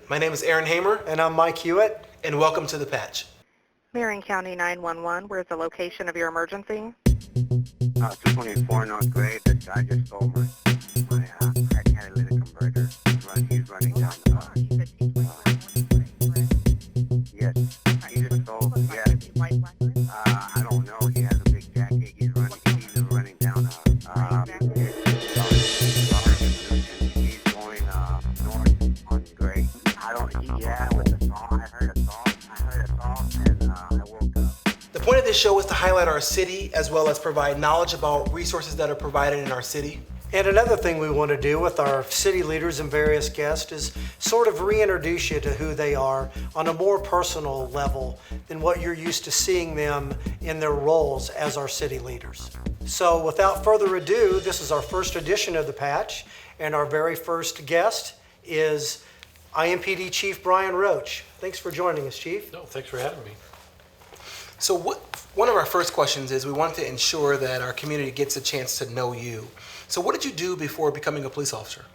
My name is Aaron Hamer, And I'm Mike Hewitt. and welcome to The Patch. Marion County 911, where's the location of your emergency? 224 North Gray. This guy just stole my catalytic converter. He's running down the Yes. He just stole, I don't know. He has a big jacket. He's running down he's going north on Gray. With the song. I heard a song and I woke up. The point of this show is to highlight our city as well as provide knowledge about resources that are provided in our city. And another thing we want to do with our city leaders and various guests is sort of reintroduce you to who they are on a more personal level than what you're used to seeing them in their roles as our city leaders. So without further ado, this is our first edition of The Patch, and our very first guest is IMPD Chief Bryan Roach. Thanks for joining us, Chief. No, thanks for having me. So one of our first questions is we want to ensure that our community gets a chance to know you. So what did you do before becoming a police officer?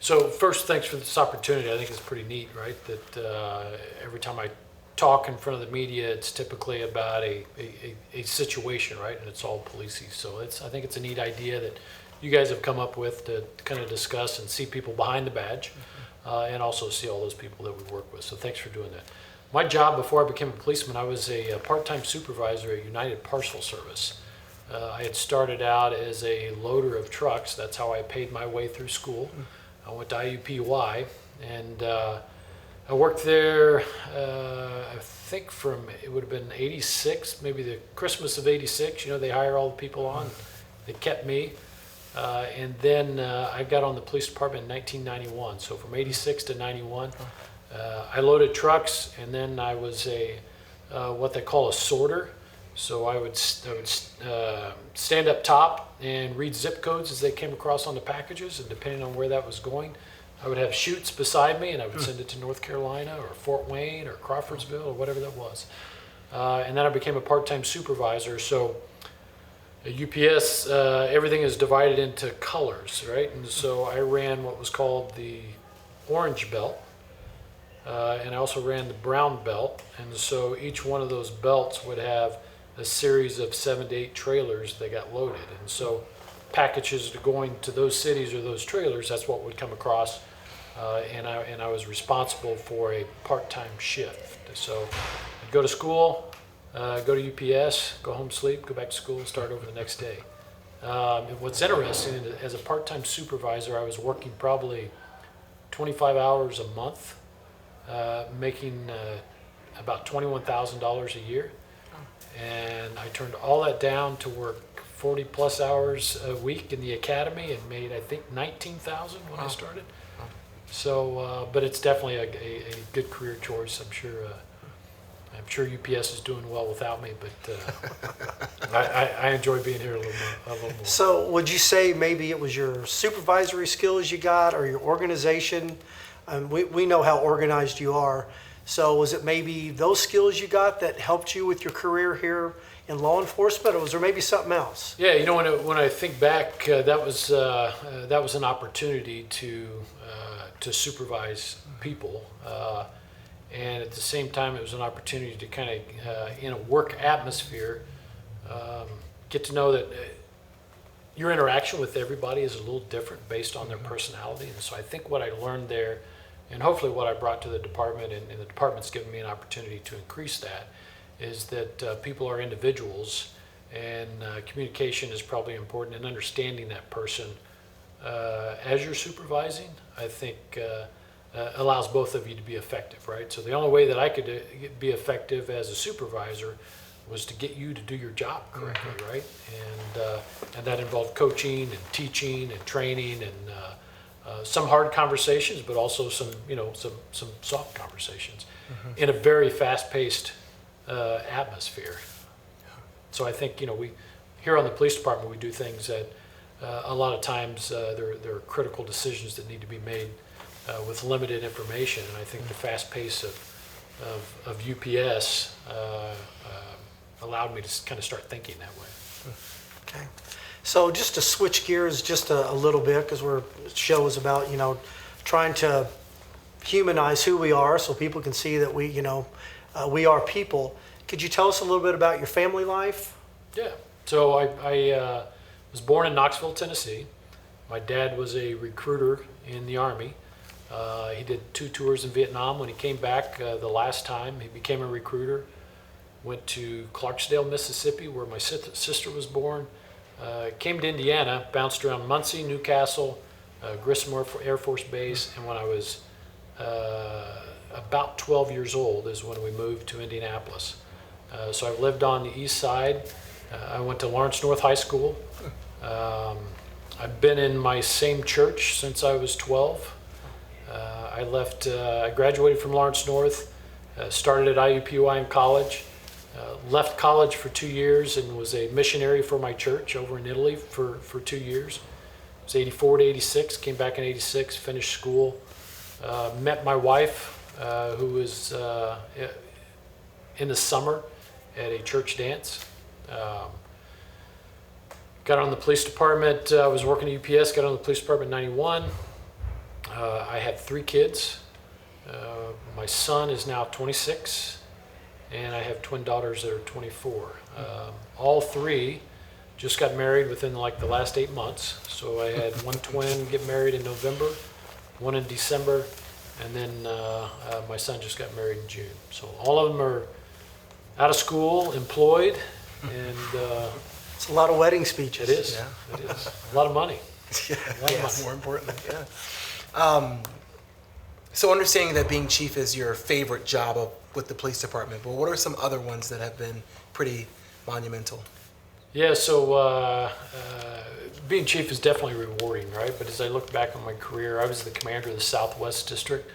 So first, thanks for this opportunity. I think it's pretty neat, right? That every time I talk in front of the media, it's typically about a situation, right? And it's all policey. So I think it's a neat idea that you guys have come up with to kind of discuss and see people behind the badge, and also see all those people that we work with. So thanks for doing that. My job before I became a policeman, I was a part-time supervisor at United Parcel Service. I had started out as a loader of trucks. That's how I paid my way through school. I went to IUPUI, and I worked there, I think it would have been 86, maybe the Christmas of 86. You know, they hire all the people on. They kept me. And then I got on the police department in 1991. So from 86 to 91, I loaded trucks, and then I was what they call a sorter. So I would stand up top and read zip codes as they came across on the packages, and depending on where that was going, I would have chutes beside me, and I would send it to North Carolina or Fort Wayne or Crawfordsville or whatever that was. And then I became a part-time supervisor. So at UPS, everything is divided into colors, right? And so I ran what was called the orange belt. And I also ran the brown belt, and so each one of those belts would have a series of 7 to 8 trailers that got loaded, and so packages going to those cities or those trailers, that's what would come across, and I was responsible for a part-time shift. So I'd go to school, go to UPS, go home, sleep, go back to school, and start over the next day. What's interesting, as a part-time supervisor, I was working probably 25 hours a month, making about $21,000 a year, and I turned all that down to work 40 plus hours a week in the academy and made, I think, $19,000 when I started. So, but it's definitely a good career choice. I'm sure UPS is doing well without me, but I enjoy being here a little more. So would you say maybe it was your supervisory skills you got or your organization? We know how organized you are. So was it maybe those skills you got that helped you with your career here in law enforcement, or was there maybe something else? Yeah, you know, when I think back, that was an opportunity to supervise people, and at the same time, it was an opportunity to kind of in a work atmosphere get to know that your interaction with everybody is a little different based on their personality, and so I think what I learned there, and hopefully what I brought to the department, and the department's given me an opportunity to increase that, is that people are individuals, and communication is probably important, and understanding that person as you're supervising, I think allows both of you to be effective, right? So the only way that I could be effective as a supervisor was to get you to do your job correctly, right? And that involved coaching and teaching and training and some hard conversations, but also some soft conversations in a very fast-paced atmosphere. So I think we here on the police department we do things that a lot of times there are critical decisions that need to be made with limited information, and I think the fast pace of UPS allowed me to kind of start thinking that way. Okay. So just to switch gears just a little bit, because the show is about, trying to humanize who we are so people can see that we are people. Could you tell us a little bit about your family life? Yeah. So I was born in Knoxville, Tennessee. My dad was a recruiter in the Army. He did 2 tours in Vietnam. When he came back the last time, he became a recruiter. Went to Clarksdale, Mississippi, where my sister was born. Came to Indiana, bounced around Muncie, Newcastle, Grissom Air Force Base, and when I was about 12 years old is when we moved to Indianapolis. So I've lived on the east side. I went to Lawrence North High School. I've been in my same church since I was 12. I graduated from Lawrence North, started at IUPUI in college, left college for 2 years and was a missionary for my church over in Italy for 2 years. It was 84 to 86, came back in 86, finished school, met my wife, who was in the summer at a church dance. Got on the police department. I was working at UPS, got on the police department in 91. I had 3 kids. My son is now 26, and I have twin daughters that are 24. All 3 just got married within like the last 8 months. So I had 1 twin get married in November, 1 in December, and then my son just got married in June. So all of them are out of school, employed, and It's a lot of wedding speeches. it is. Yeah. It is. A lot of money. Yes, more importantly, yeah. So understanding that being chief is your favorite job with the police department, but what are some other ones that have been pretty monumental? Yeah, so being chief is definitely rewarding, right? But as I look back on my career, I was the commander of the Southwest District.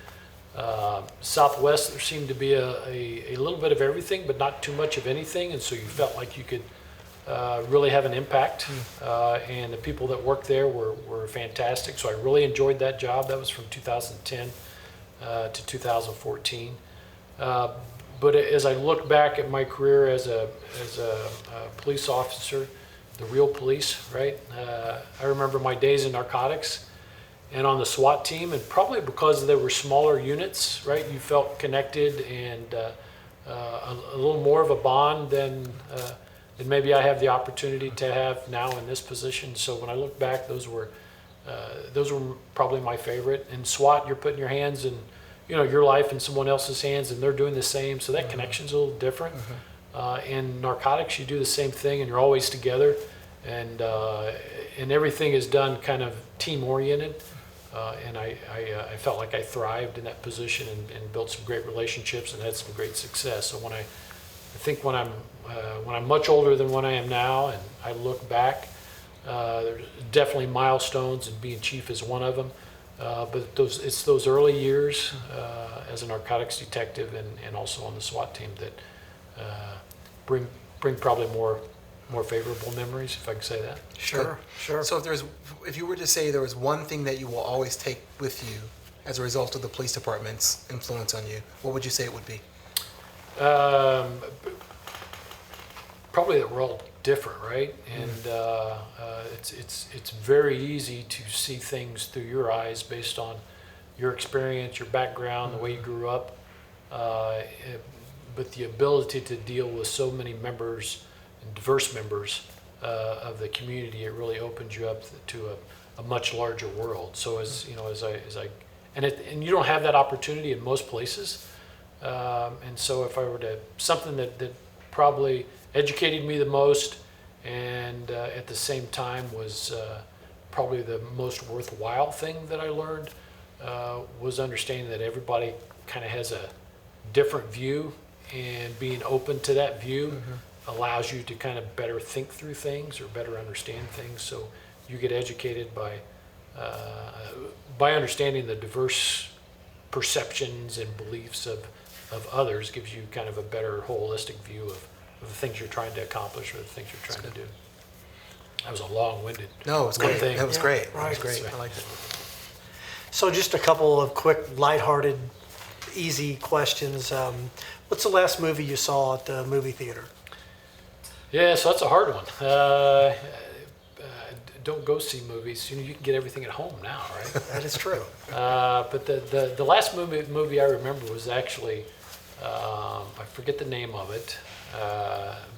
Southwest, there seemed to be a little bit of everything, but not too much of anything, and so you felt like you could really have an impact, and the people that worked there were fantastic, so I really enjoyed that job. That was from 2010 to 2014. But as I look back at my career as a police officer, the real police, right? I remember my days in narcotics and on the SWAT team, and probably because there were smaller units, right? You felt connected and a little more of a bond than maybe I have the opportunity to have now in this position. So when I look back, those were probably my favorite. In SWAT, you're putting your hands in, your life in someone else's hands, and they're doing the same. So that connection's a little different. In narcotics, you do the same thing, and you're always together, and everything is done kind of team oriented. And I felt like I thrived in that position and built some great relationships and had some great success. So I think when I'm much older than when I am now, and I look back, there's definitely milestones, and being chief is one of them. But it's those early years as a narcotics detective and also on the SWAT team that bring probably more favorable memories, if I can say that. Sure. So if you were to say there was one thing that you will always take with you as a result of the police department's influence on you, what would you say it would be? Probably that we're all different, right? And it's very easy to see things through your eyes based on your experience, your background, the way you grew up. But the ability to deal with so many members, and diverse members of the community, it really opens you up to a much larger world. So as you don't have that opportunity in most places. And so if I were to, something that probably educated me the most, and at the same time was probably the most worthwhile thing that I learned, was understanding that everybody kind of has a different view, and being open to that view allows you to kind of better think through things or better understand things. So you get educated by understanding the diverse perceptions and beliefs of others, gives you kind of a better holistic view of the things you're trying to accomplish or the things you're trying to do. That was a long-winded. No, it was great. thing. That was great. Right. That was great. I liked it. So just a couple of quick, lighthearted, easy questions. What's the last movie you saw at the movie theater? Yeah, so that's a hard one. don't go see movies. You can get everything at home now, right? That is true. But the last movie I remember was actually, I forget the name of it,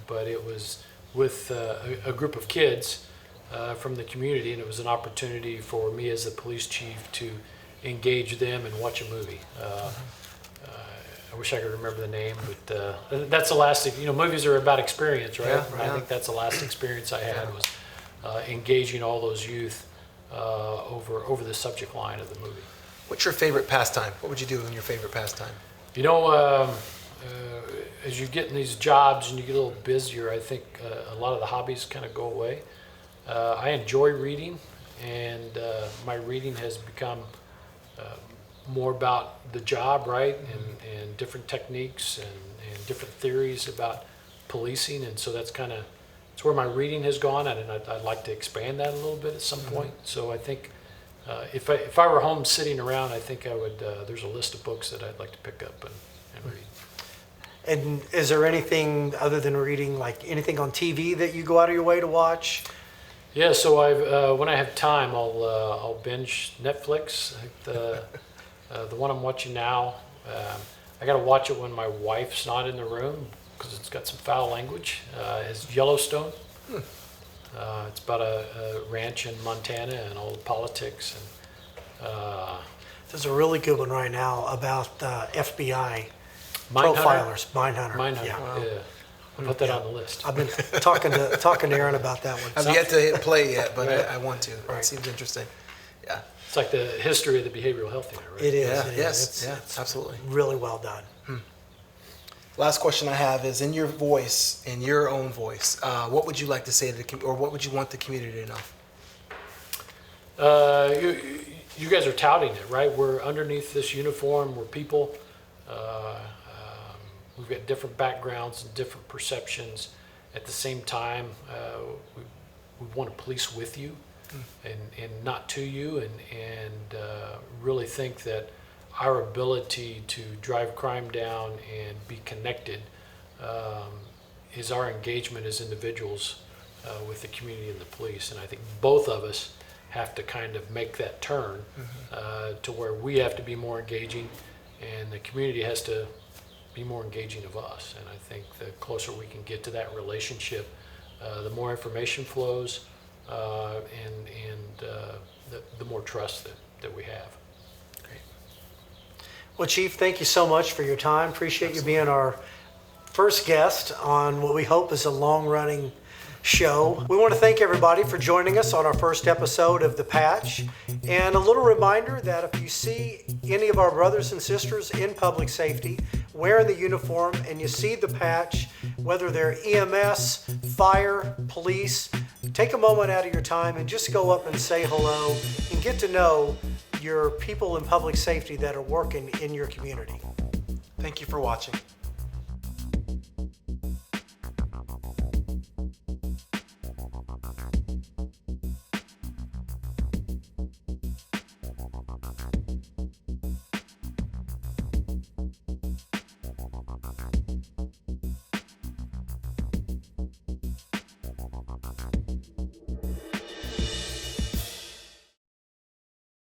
but it was with a group of kids from the community, and it was an opportunity for me as the police chief to engage them and watch a movie. I wish I could remember the name, but that's the last thing. Movies are about experience, right? Yeah, And I think that's the last experience I had was engaging all those youth over the subject line of the movie. What's your favorite pastime? What would you do in your favorite pastime? As you get in these jobs and you get a little busier, I think a lot of the hobbies kind of go away. I enjoy reading, and my reading has become more about the job, right, and different techniques and different theories about policing, and so it's where my reading has gone, and I'd like to expand that a little bit at some point. So I think if I were home sitting around, I think I would. There's a list of books that I'd like to pick up and read. And is there anything other than reading, like anything on TV that you go out of your way to watch? Yeah, so when I have time, I'll binge Netflix. The one I'm watching now, I got to watch it when my wife's not in the room because it's got some foul language. Is Yellowstone. It's about a ranch in Montana and all the politics. And There's a really good one right now about FBI Mindhunter? profilers, Mindhunter. Mindhunter, Yeah. yeah. I'll put that on the list. I've been talking to Aaron about that one. I've yet to hit play yet, but Right. I want to. Right. It seems interesting. Yeah. It's like the history of the behavioral health unit, right? It is. Yeah. It is. Yes. It's Yeah. Absolutely. really well done. Last question I have is, in your voice, in your own voice, what would you like to say to the or what would you want the community to know? You guys are touting it, right? We're underneath this uniform. We're people. We've got different backgrounds and different perceptions. At the same time, we want to police with you and not to you, and really think that our ability to drive crime down and be connected is our engagement as individuals with the community and the police. And I think both of us have to kind of make that turn to where we have to be more engaging and the community has to be more engaging of us. And I think the closer we can get to that relationship, the more information flows and the more trust that we have. Well, Chief, thank you so much for your time. Appreciate you being our first guest on what we hope is a long-running show. We want to thank everybody for joining us on our first episode of The Patch. And a little reminder that if you see any of our brothers and sisters in public safety wearing the uniform and you see the patch, whether they're EMS, fire, police, take a moment out of your time and just go up and say hello and get to know your people in public safety that are working in your community. Thank you for watching.